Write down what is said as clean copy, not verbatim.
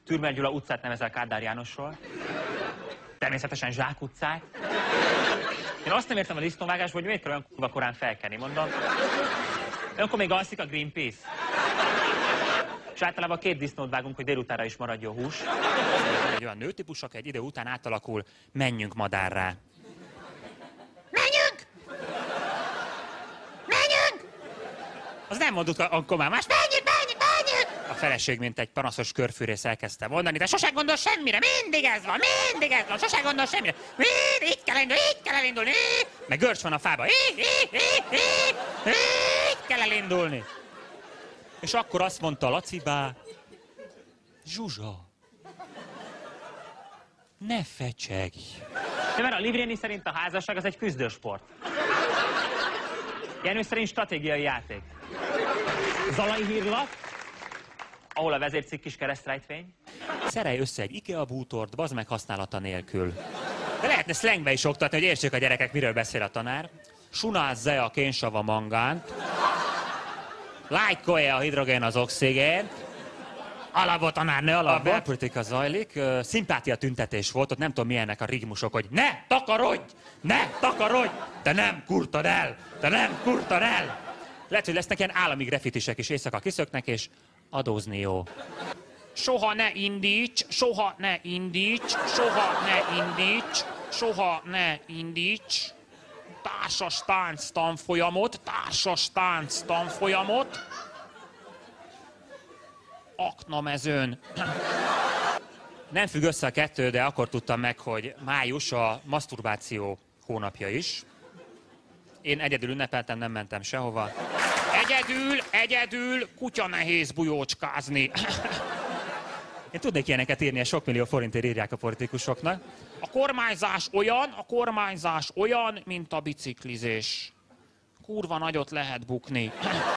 Türmer Gyula utcát nevezel Kádár Jánosról. Természetesen Zsák utcát. Én azt nem értem a disznóvágásból, hogy miért kell olyan kurva korán felkelni, mondom. Olyankor még alszik a Greenpeace. És általában 2 disznót vágunk, hogy délutánra is maradjon hús. Egy olyan nőtípus, aki egy idő után átalakul, menjünk madárrá. Menjünk! Menjünk! Az nem mondott akkor már más. Menjünk! A feleség, mint egy panaszos körfűrész elkezdte mondani, de sosem gondol semmire, mindig ez van, sosem gondol semmire. Így kell elindulni, meg görcs van a fába, így kell elindulni. És akkor azt mondta Lacibá, Zsuzsa, ne fecsegj. De mert a Livréni szerint a házasság az egy küzdősport. Jenő szerint stratégiai játék. Zalai hírlap, ahol a vezércikk is keresztrejtvény. Szerelj össze egy IKEA bútort, bazd meg használata nélkül. De lehetne szlengbe is oktatni, hogy értsék a gyerekek, miről beszél a tanár. Sunázze a kénsava mangánt. Lájkolja a hidrogén az oxigént. Alapból tanárnő, alapból. A belpolitika zajlik, szimpátia tüntetés volt, ott nem tudom milyennek a rigmusok, hogy ne takarodj, te nem kurtad el, Lehet, hogy lesznek ilyen állami graffitisek is, éjszaka kiszöknek, és adózni jó. Soha ne indíts, társas tánc tanfolyamot, aknamezőn. Nem függ össze a kettő, de akkor tudtam meg, hogy május a maszturbáció hónapja is. Én egyedül ünnepeltem, nem mentem sehova. Egyedül kutya nehéz bujócskázni. Én tudnék ilyeneket írni, és sok millió forintért írják a politikusoknak. A kormányzás olyan, mint a biciklizés. Kurva nagyot lehet bukni.